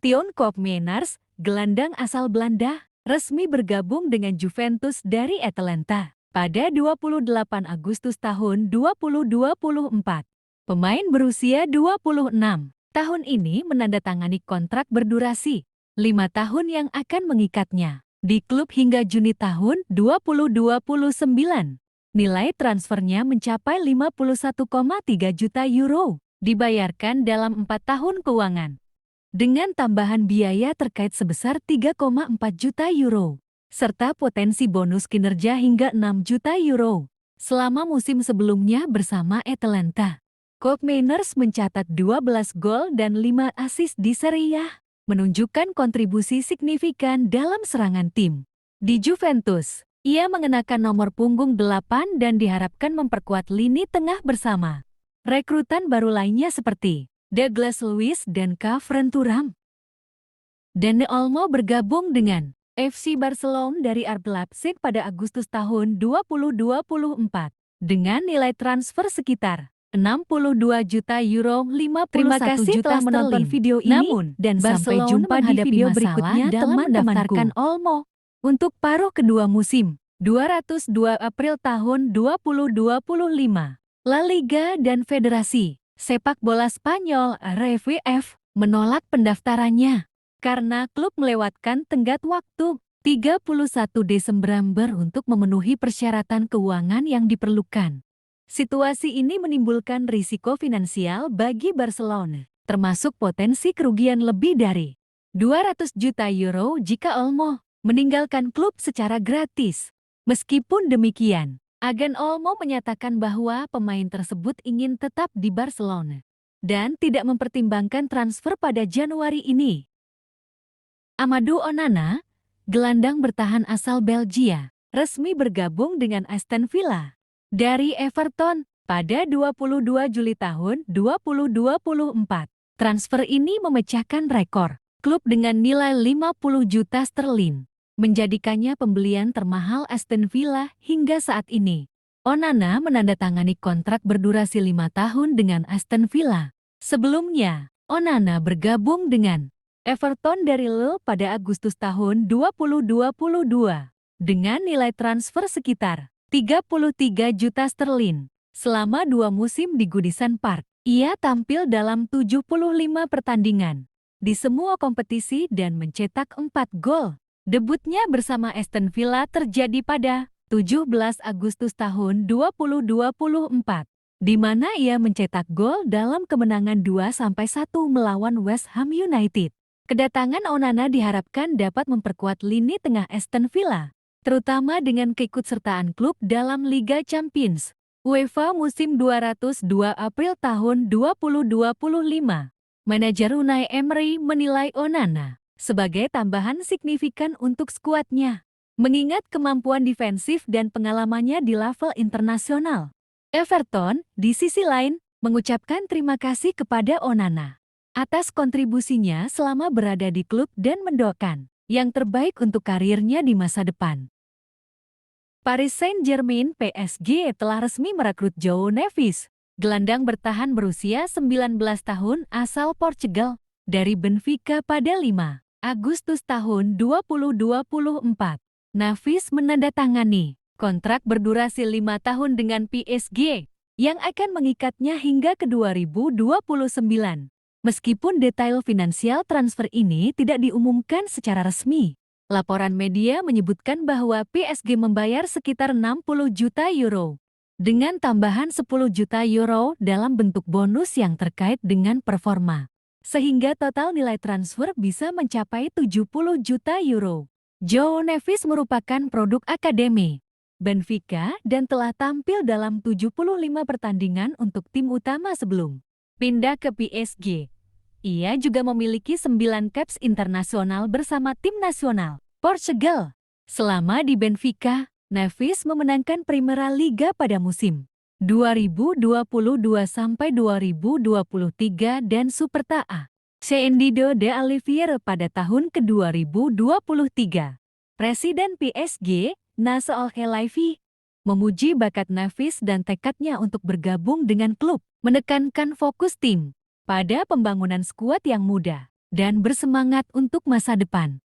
Thion Koopmeiners, gelandang asal Belanda, resmi bergabung dengan Juventus dari Atalanta pada 28 Agustus tahun 2024. Pemain berusia 26 tahun ini menandatangani kontrak berdurasi 5 tahun yang akan mengikatnya di klub hingga Juni tahun 2029. Nilai transfernya mencapai 51,3 juta euro, dibayarkan dalam 4 tahun keuangan, dengan tambahan biaya terkait sebesar 3,4 juta euro, serta potensi bonus kinerja hingga 6 juta euro. Selama musim sebelumnya bersama Atalanta, Koopmeiners mencatat 12 gol dan 5 assist di Serie A, menunjukkan kontribusi signifikan dalam serangan tim. Di Juventus, ia mengenakan nomor punggung 8 dan diharapkan memperkuat lini tengah bersama rekrutan baru lainnya seperti Douglas Luiz dan Kevin Thuram. Dani Olmo bergabung dengan FC Barcelona dari RB Leipzig pada Agustus tahun 2024 dengan nilai transfer sekitar 62 juta euro, 51 Terima kasih juta telah menonton sterling. video ini. Namun, Dan sampai Barcelona jumpa di menghadapi video masalah berikutnya dalam mendaftarkan Olmo untuk paruh kedua musim 202 April tahun 2025. La Liga dan Federasi Sepak Bola Spanyol RFF menolak pendaftarannya karena klub melewatkan tenggat waktu 31 Desember untuk memenuhi persyaratan keuangan yang diperlukan. Situasi ini menimbulkan risiko finansial bagi Barcelona, termasuk potensi kerugian lebih dari 200 juta euro jika Olmo meninggalkan klub secara gratis. Meskipun demikian, agen Olmo menyatakan bahwa pemain tersebut ingin tetap di Barcelona dan tidak mempertimbangkan transfer pada Januari ini. Amadou Onana, gelandang bertahan asal Belgia, resmi bergabung dengan Aston Villa dari Everton pada 22 Juli tahun 2024. Transfer ini memecahkan rekor klub dengan nilai 50 juta sterling, menjadikannya pembelian termahal Aston Villa hingga saat ini. Onana menandatangani kontrak berdurasi 5 tahun dengan Aston Villa. Sebelumnya, Onana bergabung dengan Everton dari Lille pada Agustus tahun 2022 dengan nilai transfer sekitar 33 juta sterling. Selama 2 musim di Goodison Park, ia tampil dalam 75 pertandingan di semua kompetisi dan mencetak 4 gol. Debutnya bersama Aston Villa terjadi pada 17 Agustus tahun 2024, di mana ia mencetak gol dalam kemenangan 2-1 melawan West Ham United. Kedatangan Onana diharapkan dapat memperkuat lini tengah Aston Villa, terutama dengan keikutsertaan klub dalam Liga Champions UEFA musim 202 April tahun 2025. Manajer Unai Emery menilai Onana sebagai tambahan signifikan untuk skuadnya, mengingat kemampuan defensif dan pengalamannya di level internasional. Everton, di sisi lain, mengucapkan terima kasih kepada Onana atas kontribusinya selama berada di klub dan mendoakan yang terbaik untuk karirnya di masa depan. Paris Saint-Germain (PSG) telah resmi merekrut João Neves, gelandang bertahan berusia 19 tahun asal Portugal, dari Benfica pada 5 Agustus tahun 2024. Neves menandatangani kontrak berdurasi 5 tahun dengan PSG, yang akan mengikatnya hingga ke 2029. Meskipun detail finansial transfer ini tidak diumumkan secara resmi, laporan media menyebutkan bahwa PSG membayar sekitar 60 juta euro, dengan tambahan 10 juta euro dalam bentuk bonus yang terkait dengan performa, sehingga total nilai transfer bisa mencapai 70 juta euro. João Neves merupakan produk akademi Benfica dan telah tampil dalam 75 pertandingan untuk tim utama sebelum pindah ke PSG. Ia juga memiliki 9 caps internasional bersama tim nasional Portugal. Selama di Benfica, Neves memenangkan Primeira Liga pada musim 2022-2023 dan Supertaça Cândido de Oliveira pada tahun ke-2023. Presiden PSG, Nasser Al-Khelaifi, memuji bakat Neves dan tekadnya untuk bergabung dengan klub, menekankan fokus tim pada pembangunan skuad yang muda dan bersemangat untuk masa depan.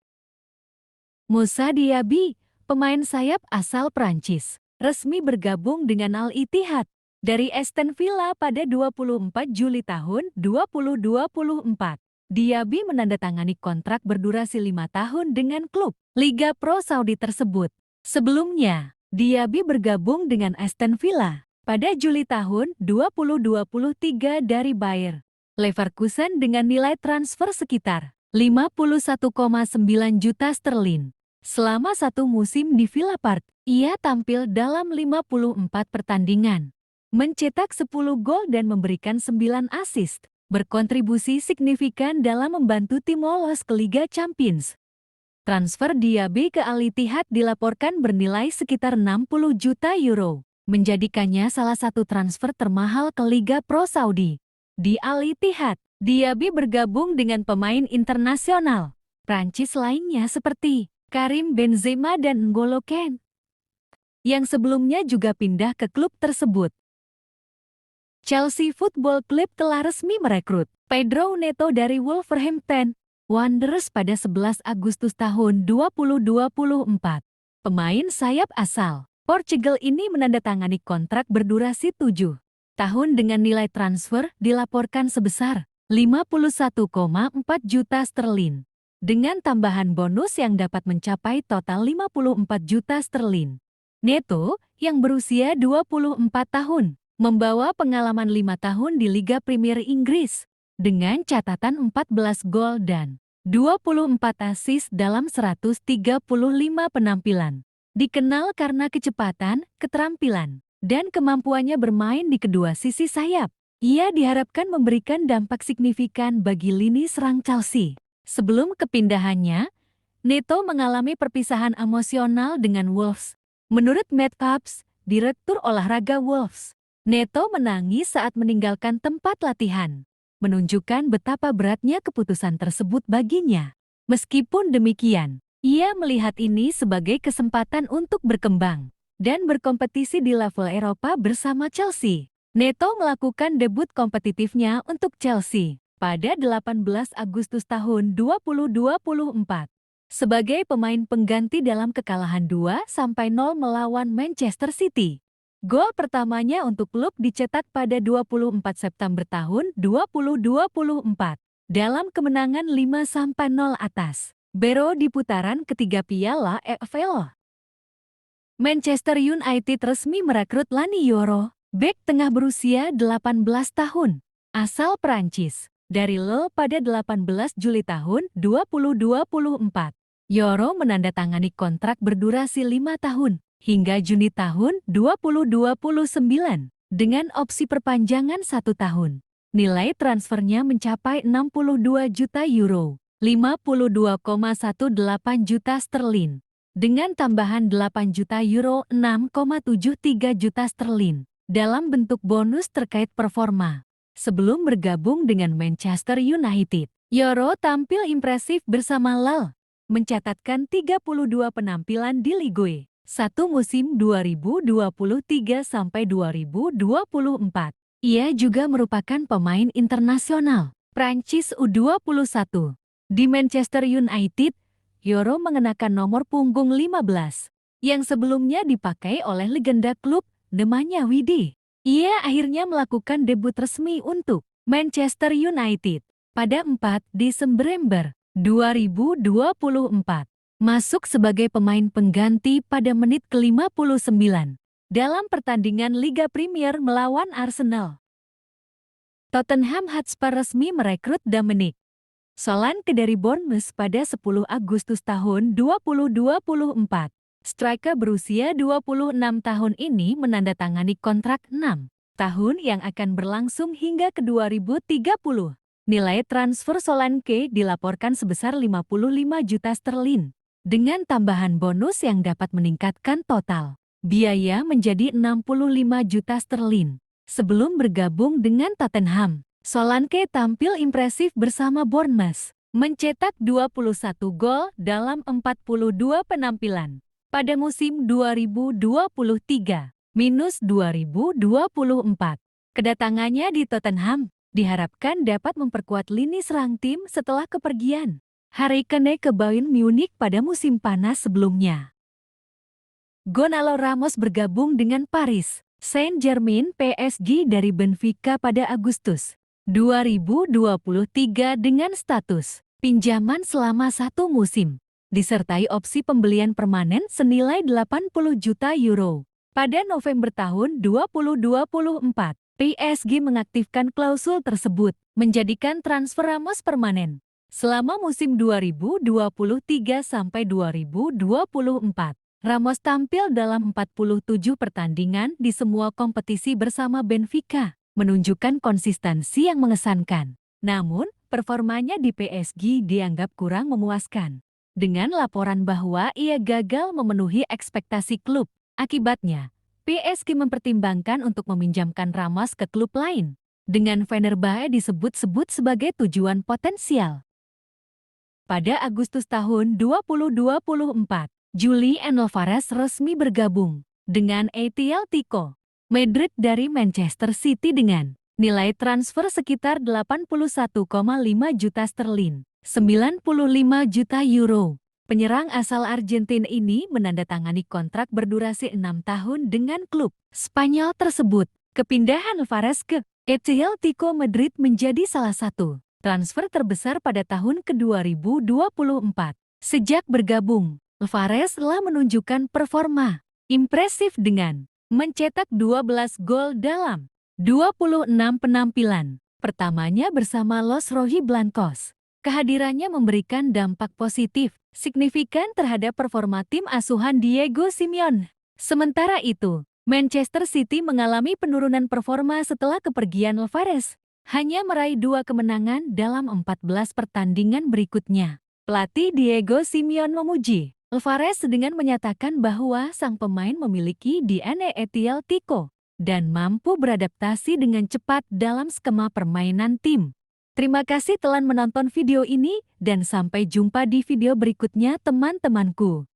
Moussa Diaby, pemain sayap asal Prancis, resmi bergabung dengan Al-Ittihad dari Aston Villa pada 24 Juli tahun 2024. Diaby menandatangani kontrak berdurasi 5 tahun dengan klub Liga Pro Saudi tersebut. Sebelumnya, Diaby bergabung dengan Aston Villa pada Juli tahun 2023 dari Bayer Leverkusen dengan nilai transfer sekitar 51,9 juta sterlin. Selama satu musim di Villa Park, ia tampil dalam 54 pertandingan, mencetak 10 gol dan memberikan 9 assist, berkontribusi signifikan dalam membantu tim lolos ke Liga Champions. Transfer Diaby ke Al-Ittihad dilaporkan bernilai sekitar 60 juta euro, menjadikannya salah satu transfer termahal ke Liga Pro Saudi. Di Al-Ittihad, Diaby bergabung dengan pemain internasional Prancis lainnya seperti Karim Benzema dan N'Golo Kante, yang sebelumnya juga pindah ke klub tersebut. Chelsea Football Club telah resmi merekrut Pedro Neto dari Wolverhampton Wanderers pada 11 Agustus tahun 2024. Pemain sayap asal Portugal ini menandatangani kontrak berdurasi 7 tahun dengan nilai transfer dilaporkan sebesar 51,4 juta sterlin. Dengan tambahan bonus yang dapat mencapai total 54 juta sterlin. Neto, yang berusia 24 tahun, membawa pengalaman 5 tahun di Liga Premier Inggris, dengan catatan 14 gol dan 24 assist dalam 135 penampilan. Dikenal karena kecepatan, keterampilan, dan kemampuannya bermain di kedua sisi sayap. Ia diharapkan memberikan dampak signifikan bagi lini serang Chelsea. Sebelum kepindahannya, Neto mengalami perpisahan emosional dengan Wolves. Menurut Matt Capps, direktur olahraga Wolves, Neto menangis saat meninggalkan tempat latihan, menunjukkan betapa beratnya keputusan tersebut baginya. Meskipun demikian, ia melihat ini sebagai kesempatan untuk berkembang dan berkompetisi di level Eropa bersama Chelsea. Neto melakukan debut kompetitifnya untuk Chelsea pada 18 Agustus tahun 2024 sebagai pemain pengganti dalam kekalahan 2-0 melawan Manchester City. Gol pertamanya untuk klub dicetak pada 24 September tahun 2024 dalam kemenangan 5-0 atas Boro di putaran ketiga Piala EFL. Manchester United resmi merekrut Leny Yoro, bek tengah berusia 18 tahun, asal Prancis, dari Lille pada 18 Juli tahun 2024. Yoro menandatangani kontrak berdurasi 5 tahun, hingga Juni tahun 2029, dengan opsi perpanjangan 1 tahun. Nilai transfernya mencapai 62 juta euro, 52,18 juta sterlin. Dengan tambahan 8 juta euro 6,73 juta sterlin dalam bentuk bonus terkait performa. Sebelum bergabung dengan Manchester United, Yoro tampil impresif bersama Lille, mencatatkan 32 penampilan di Ligue 1 musim 2023-2024. Ia juga merupakan pemain internasional Prancis U21. Di Manchester United, Yoro mengenakan nomor punggung 15, yang sebelumnya dipakai oleh legenda klub Nemanja Widhi. Ia akhirnya melakukan debut resmi untuk Manchester United pada 4 Desember 2024. Masuk sebagai pemain pengganti pada menit ke-59 dalam pertandingan Liga Premier melawan Arsenal. Tottenham Hotspur resmi merekrut Dominic Solanke dari Bournemouth pada 10 Agustus tahun 2024. Striker berusia 26 tahun ini menandatangani kontrak 6 tahun yang akan berlangsung hingga ke 2030. Nilai transfer Solanke dilaporkan sebesar 55 juta sterlin, dengan tambahan bonus yang dapat meningkatkan total biaya menjadi 65 juta sterlin. Sebelum bergabung dengan Tottenham, Solanke tampil impresif bersama Bournemouth, mencetak 21 gol dalam 42 penampilan pada musim 2023-2024. Kedatangannya di Tottenham diharapkan dapat memperkuat lini serang tim setelah kepergian Harry Kane ke Bayern Munich pada musim panas sebelumnya. Gonzalo Ramos bergabung dengan Paris Saint-Germain PSG dari Benfica pada Agustus 2023 dengan status pinjaman selama 1 musim, disertai opsi pembelian permanen senilai 80 juta euro. Pada November tahun 2024, PSG mengaktifkan klausul tersebut, menjadikan transfer Ramos permanen selama musim 2023 sampai 2024. Ramos tampil dalam 47 pertandingan di semua kompetisi bersama Benfica, menunjukkan konsistensi yang mengesankan. Namun, performanya di PSG dianggap kurang memuaskan, dengan laporan bahwa ia gagal memenuhi ekspektasi klub. Akibatnya, PSG mempertimbangkan untuk meminjamkan Ramos ke klub lain, dengan Fenerbahce disebut-sebut sebagai tujuan potensial. Pada Agustus tahun 2024, Julian Alvarez resmi bergabung dengan Atletico Madrid dari Manchester City dengan nilai transfer sekitar 81,5 juta sterling, 95 juta euro. Penyerang asal Argentina ini menandatangani kontrak berdurasi 6 tahun dengan klub Spanyol tersebut. Kepindahan Alvarez ke Atletico Madrid menjadi salah satu transfer terbesar pada tahun ke-2024. Sejak bergabung, Alvarez telah menunjukkan performa impresif dengan mencetak 12 gol dalam 26 penampilan pertamanya bersama Los Rojiblancos. Kehadirannya memberikan dampak positif signifikan terhadap performa tim asuhan Diego Simeone. Sementara itu, Manchester City mengalami penurunan performa setelah kepergian Alvarez, hanya meraih 2 kemenangan dalam 14 pertandingan berikutnya. Pelatih Diego Simeone memuji Alvarez dengan menyatakan bahwa sang pemain memiliki DNA Atletico dan mampu beradaptasi dengan cepat dalam skema permainan tim. Terima kasih telah menonton video ini dan sampai jumpa di video berikutnya teman-temanku.